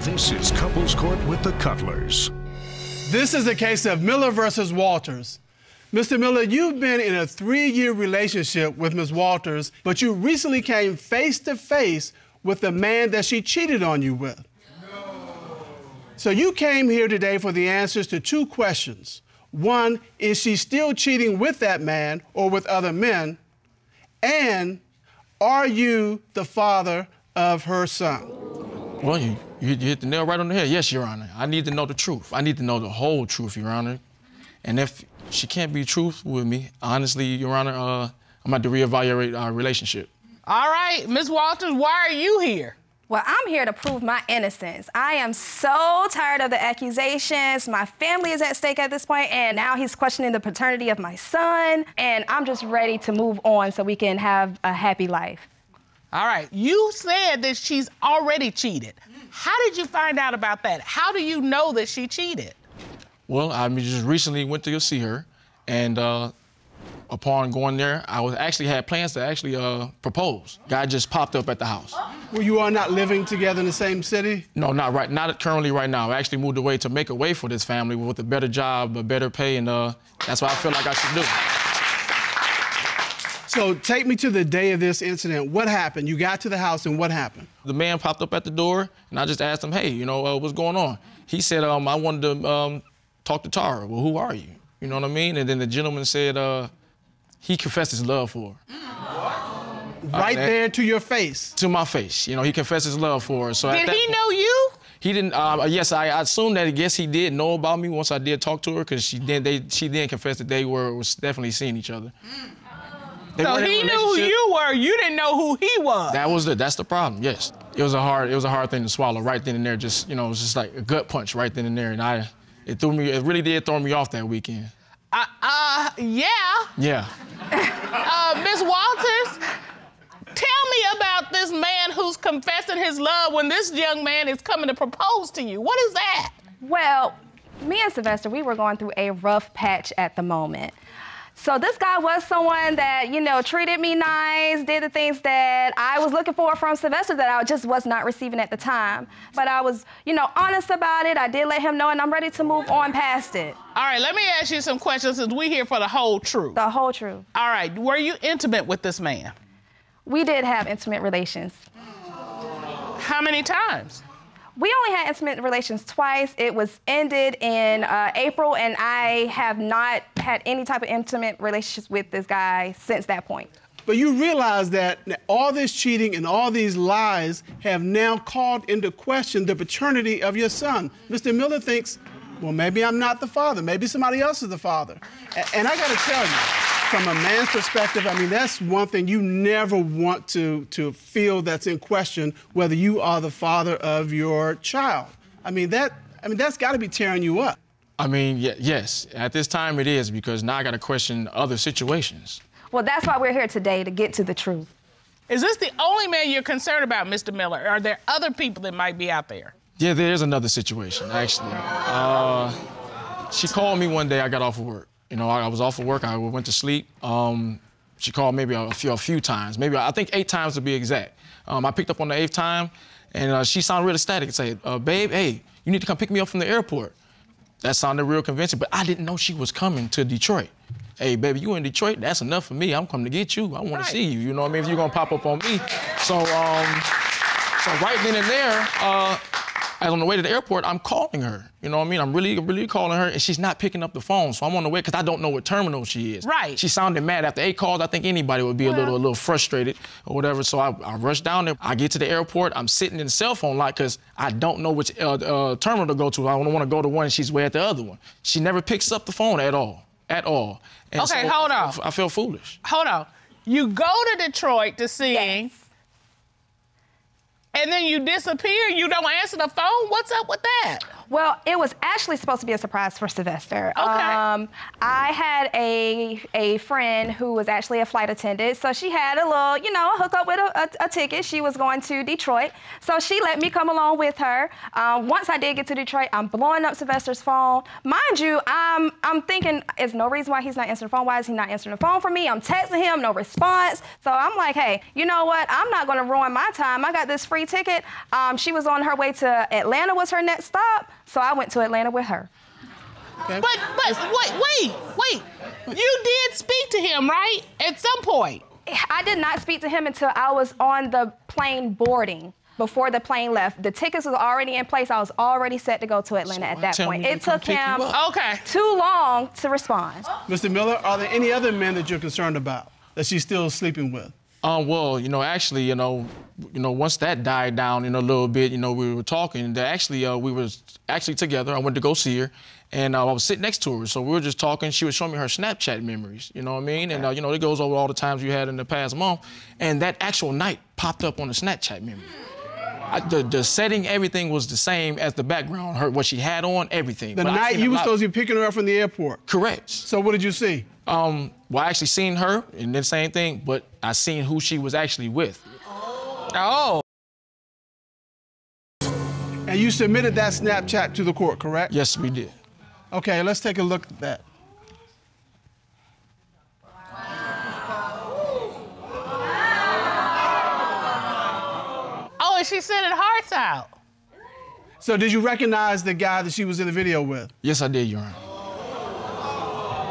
This is Couples Court with the Cutlers. This is the case of Miller versus Walters. Mr. Miller, you've been in a 3-year relationship with Ms. Walters, but you recently came face to face with the man that she cheated on you with. No. So you came here today for the answers to 2 questions. 1, is she still cheating with that man or with other men? And are you the father of her son? Well, you hit the nail right on the head. Yes, Your Honor. I need to know the truth. I need to know the whole truth, Your Honor. And if she can't be truthful with me, honestly, Your Honor, I'm about to reevaluate our relationship. All right, Ms. Walters, why are you here? Well, I'm here to prove my innocence. I am so tired of the accusations. My family is at stake at this point, and now he's questioning the paternity of my son, and I'm just ready to move on so we can have a happy life. All right, you said that she's already cheated. How did you find out about that? How do you know that she cheated? Well, I just recently went to go see her, and upon going there, I had plans to propose. Guy just popped up at the house. Well, you are not living together in the same city? No, not currently right now. I actually moved away to make a way for this family with a better job, a better pay, and that's what I feel like I should do. So take me to the day of this incident. What happened? You got to the house, and what happened? The man popped up at the door, and I just asked him, hey, what's going on? He said, I wanted to talk to Tara. Well, who are you? You know what I mean? And then the gentleman said he confessed his love for her. Right there to your face? To my face. He confessed his love for her. So did he know you? He didn't. Yes, I assumed that. I guess he did know about me once I did talk to her, because she then confessed that they was definitely seeing each other. So he knew who you were. You didn't know who he was. That's the problem. Yes, it was a hard thing to swallow right then and there. Just it was just like a gut punch right then and there, and it really did throw me off that weekend. Yeah. Yeah. Ms. Walters, tell me about this man who's confessing his love when this young man is coming to propose to you. What is that? Well, me and Sylvester, we were going through a rough patch at the moment. So this guy was someone that, treated me nice, did the things that I was looking for from Sylvester that I just was not receiving at the time. But I was, honest about it. I did let him know, and I'm ready to move on past it. All right, let me ask you some questions, since we're here for the whole truth. The whole truth. All right, were you intimate with this man? We did have intimate relations. How many times? We only had intimate relations twice. It was ended in April, and I have not had any type of intimate relationships with this guy since that point. But you realize that all this cheating and all these lies have now called into question the paternity of your son. Mr. Miller thinks, well, maybe I'm not the father. Maybe somebody else is the father. And I got to tell you, from a man's perspective, that's one thing you never want to feel that's in question, whether you are the father of your child. That's got to be tearing you up. Yes. At this time it is, because now I got to question other situations. Well, that's why we're here today, to get to the truth. Is this the only man you're concerned about, Mr. Miller? Or are there other people that might be out there? Yeah, there's another situation, actually. She called me one day. I got off of work. I was off of work. I went to sleep. She called maybe a few times. Maybe, I think 8 times to be exact. I picked up on the 8th time, and she sounded really ecstatic and said, babe, hey, you need to come pick me up from the airport. That sounded real convincing, but I didn't know she was coming to Detroit. Hey, baby, you in Detroit? That's enough for me. I'm coming to get you. I want to see you. You know what I mean? If you're going to pop up on me. So right then and there, on the way to the airport, I'm calling her. You know what I mean? I'm really calling her, and she's not picking up the phone. So I'm on the way, because I don't know what terminal she is. Right. She sounded mad after 8 calls. I think anybody would be a little frustrated or whatever. So I rush down there. I get to the airport. I'm sitting in the cell phone lot because I don't know which terminal to go to. I don't want to go to one and she's way at the other one. She never picks up the phone at all. And okay, so hold on. I feel foolish. Hold on. You go to Detroit to see him. Yes. And then you disappear, you don't answer the phone? What's up with that? Well, it was actually supposed to be a surprise for Sylvester. Okay. I had a friend who was actually a flight attendant, so she had a little, a hookup with a ticket. She was going to Detroit, so she let me come along with her. Once I did get to Detroit, I'm blowing up Sylvester's phone. Mind you, I'm thinking, there's no reason why he's not answering the phone. Why is he not answering the phone for me? I'm texting him, no response. So I'm like, hey, you know what? I'm not gonna ruin my time. I got this free free ticket. She was on her way to Atlanta was her next stop, so I went to Atlanta with her. Okay. But wait. You did speak to him, right? At some point. I did not speak to him until I was on the plane boarding. Before the plane left, the tickets was already in place. I was already set to go to Atlanta at that point. It took him too long to respond. Mr. Miller, are there any other men that you're concerned about that she's still sleeping with? Well, actually, once that died down in a little bit, we were talking. That actually, we were actually together. I went to go see her, and I was sitting next to her. So we were just talking. She was showing me her Snapchat memories. You know what I mean? And it goes over all the times you had in the past month. And that actual night popped up on the Snapchat memory. The setting, everything was the same as the background. What she had on, everything. The night you were supposed to be picking her up from the airport. Correct. So what did you see? Well, I actually seen her, and the same thing, but I seen who she was actually with. Oh. And you submitted that Snapchat to the court, correct? Yes, we did. Okay, let's take a look at that. Oh, and she's sending hearts out. So did you recognize the guy that she was in the video with? Yes, I did, Your Honor.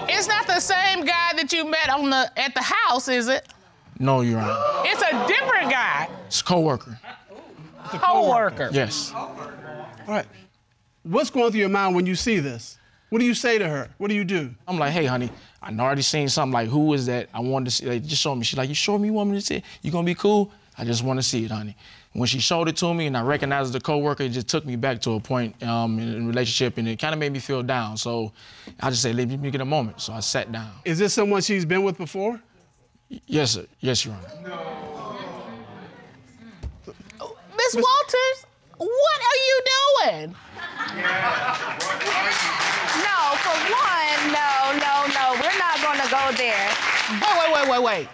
It's not the same guy that you met at the house, is it? No, Your Honor. It's a different guy. It's a co-worker. It's a co-worker. Yes. All right. What's going through your mind when you see this? What do you say to her? What do you do? I'm like, hey, honey, I already seen something. Like, who is that? I wanted to see. Like, just show me. She's like, you sure me you want me to see it? You gonna be cool? I just want to see it, honey. When she showed it to me and I recognized the coworker, it just took me back to a point in a relationship, and it kind of made me feel down. So I just said, let me get a moment. So I sat down. Is this someone she's been with before? Yes, sir. Yes, Your Honor. Miss Walters, what are you doing? No, for one, no. We're not going to go there. Oh, wait.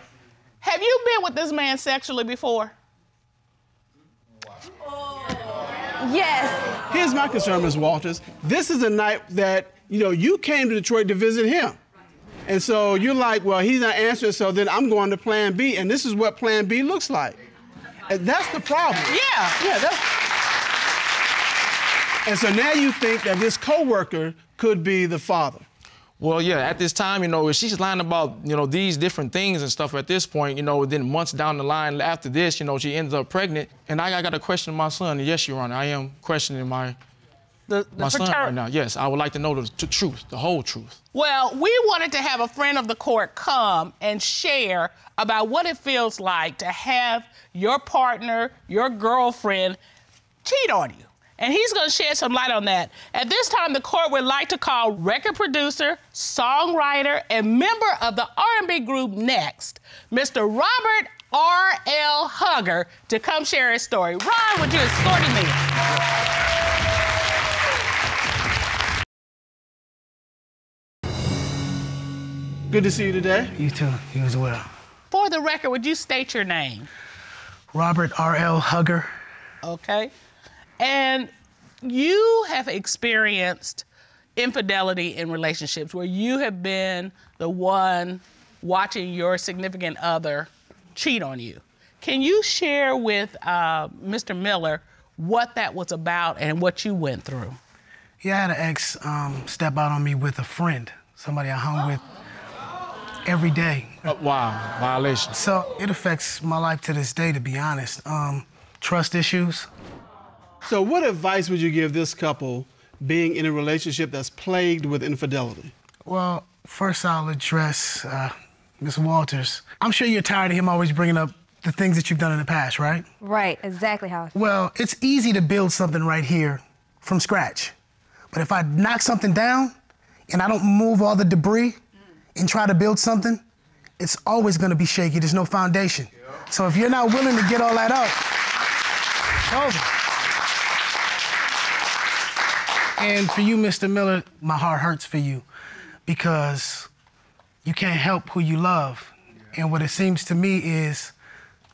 Have you been with this man sexually before? Yes. Here's my concern, Ms. Walters. This is a night that, you came to Detroit to visit him. And so you're like, well, he's not answering, so then I'm going to plan B, and this is what plan B looks like. And that's the problem. Yeah. And so now you think that this coworker could be the father. Well, yeah, at this time, if she's lying about, these different things and stuff at this point, then months down the line after this, she ends up pregnant. And I got to question my son. And yes, Your Honor, I am questioning my son right now. Yes, I would like to know the truth, the whole truth. Well, we wanted to have a friend of the court come and share about what it feels like to have your partner, your girlfriend, cheat on you. And he's going to shed some light on that. At this time, the court would like to call record producer, songwriter, and member of the R&B group Next, Mr. Robert R.L. Hugger, to come share his story. Ron, would you escort him in? Good to see you today. You too. You as well. For the record, would you state your name? Robert R.L. Hugger. Okay. And you have experienced infidelity in relationships where you have been the one watching your significant other cheat on you. Can you share with Mr. Miller what that was about and what you went through? Yeah, I had an ex step out on me with a friend, somebody I hung with every day. Wow, violation. So it affects my life to this day, to be honest. Trust issues. So what advice would you give this couple being in a relationship that's plagued with infidelity? Well, first I'll address Ms. Walters. I'm sure you're tired of him always bringing up the things that you've done in the past, right? Right, exactly how I feel. Well, it's easy to build something right here from scratch. But if I knock something down and I don't move all the debris and try to build something, it's always gonna be shaky. There's no foundation. So if you're not willing to get all that up, it's over. And for you, Mr. Miller, my heart hurts for you because you can't help who you love. And what it seems to me is,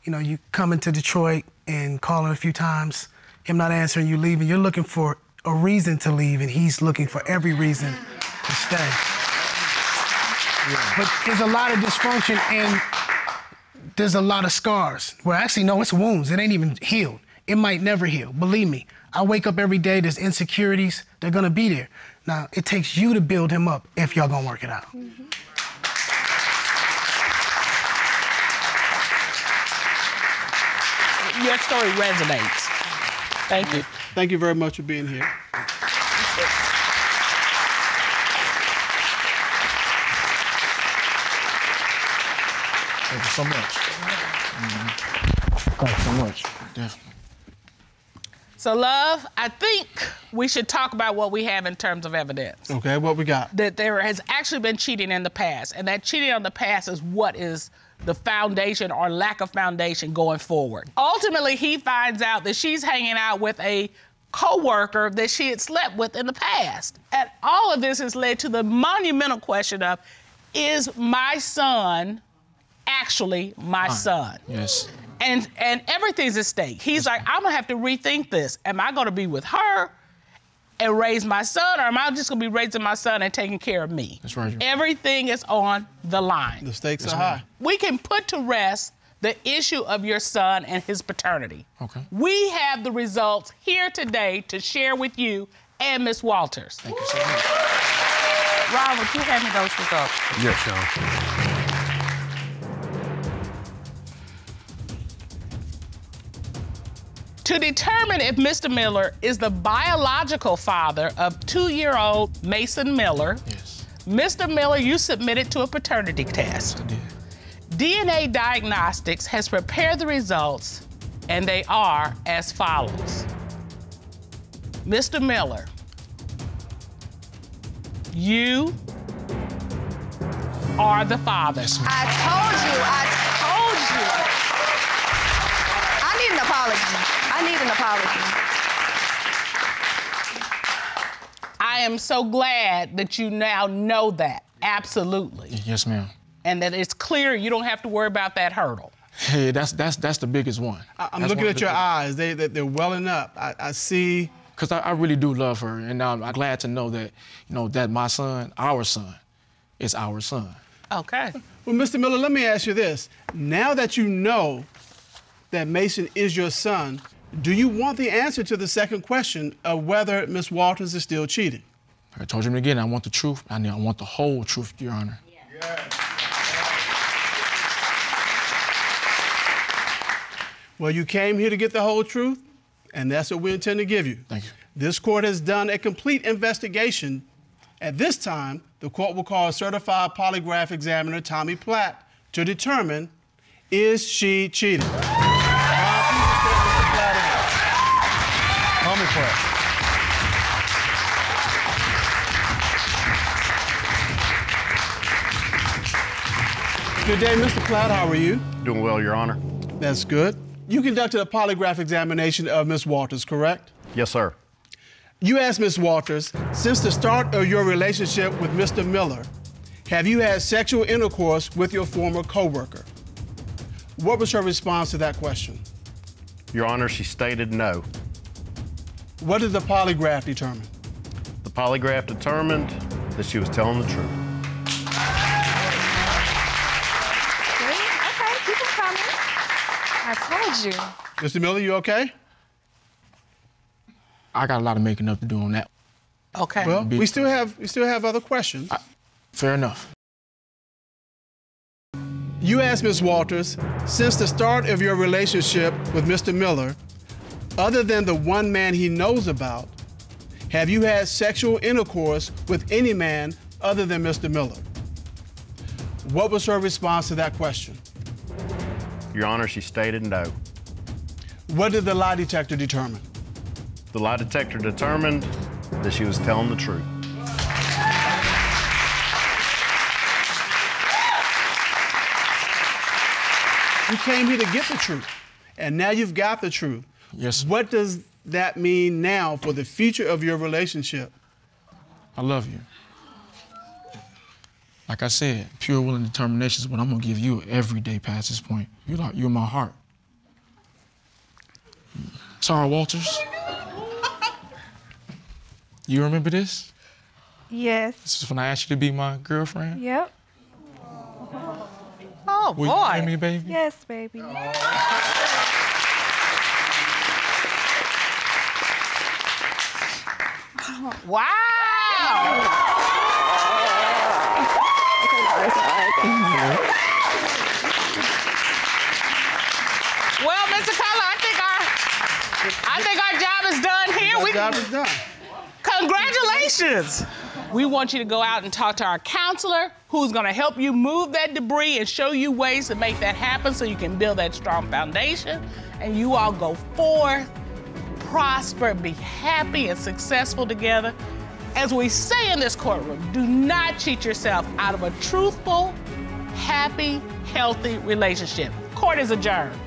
you come into Detroit and calling a few times, him not answering, you leaving. You're looking for a reason to leave, and he's looking for every reason to stay. Yeah. But there's a lot of dysfunction, and there's a lot of scars. Well, actually, no, it's wounds. It ain't even healed. it might never heal. Believe me, I wake up every day, there's insecurities, they're gonna be there. Now, it takes you to build him up if y'all gonna work it out. Your story resonates. Thank you. Thank you very much for being here. Thank you so much. Thank you so much. Definitely. So, love, I think we should talk about what we have in terms of evidence. Okay, what we got? That there has actually been cheating in the past, and that cheating in the past is what is the foundation or lack of foundation going forward. Ultimately, he finds out that she's hanging out with a co-worker that she had slept with in the past. And all of this has led to the monumental question of, is my son actually my son? Yes. And everything's at stake. He's like, I'm gonna have to rethink this. Am I gonna be with her and raise my son, or am I just gonna be raising my son and taking care of me? That's right. Everything is on the line. The stakes are high. We can put to rest the issue of your son and his paternity. Okay. We have the results here today to share with you and Ms. Walters. Thank you so much. Ron, would you hand me those results? Yes, Sean. To determine if Mr. Miller is the biological father of 2-year-old Mason Miller, Yes. Mr. Miller, you submitted to a paternity test. I did. DNA Diagnostics has prepared the results, and they are as follows. Mr. Miller, you are the father. Yes, ma'am. I told you. I need an apology. I need an apology. I am so glad that you now know that, absolutely. Yes, ma'am. And that it's clear you don't have to worry about that hurdle. Hey, that's the biggest one. I'm looking at your eyes. They're welling up. I see. Because I really do love her, and I'm glad to know that, that my son, our son, is our son. Okay. Well, Mr. Miller, let me ask you this. Now that you know that Mason is your son, do you want the answer to the second question of whether Ms. Walters is still cheating? Like I told you again, I want the truth. I want the whole truth, Your Honor. Well, you came here to get the whole truth, and that's what we intend to give you. Thank you. This court has done a complete investigation. At this time, the court will call certified polygraph examiner Tommy Platt to determine, is she cheating? Tommy Platt. Good day, Mr. Platt. How are you? Doing well, Your Honor. That's good. You conducted a polygraph examination of Ms. Walters, correct? Yes, sir. You asked Ms. Walters, since the start of your relationship with Mr. Miller, have you had sexual intercourse with your former coworker? What was her response to that question? Your Honor, she stated no. What did the polygraph determine? The polygraph determined that she was telling the truth. Okay, keep them coming. I told you. Mr. Miller, you okay? I got a lot of making up to do on that. Okay. Well, we still have other questions. Fair enough. You asked Ms. Walters, since the start of your relationship with Mr. Miller, other than the one man he knows about, have you had sexual intercourse with any man other than Mr. Miller? What was her response to that question? Your Honor, she stated no. What did the lie detector determine? The lie detector determined that she was telling the truth. You came here to get the truth, and now you've got the truth. Yes. What does that mean now for the future of your relationship? I love you. Like I said, pure will and determination is what I'm gonna give you every day past this point. You're my heart. Tara Walters. You remember this? Yes. This is when I asked you to be my girlfriend. Yep. Oh, Will you marry me, baby? Yes, baby. Wow! Well, Mr. Cutler, I think our job is done here. Our job is done. Congratulations! We want you to go out and talk to our counselor who's gonna help you move that debris and show you ways to make that happen so you can build that strong foundation. And you all go forth, prosper, be happy and successful together. As we say in this courtroom, do not cheat yourself out of a truthful, happy, healthy relationship. Court is adjourned.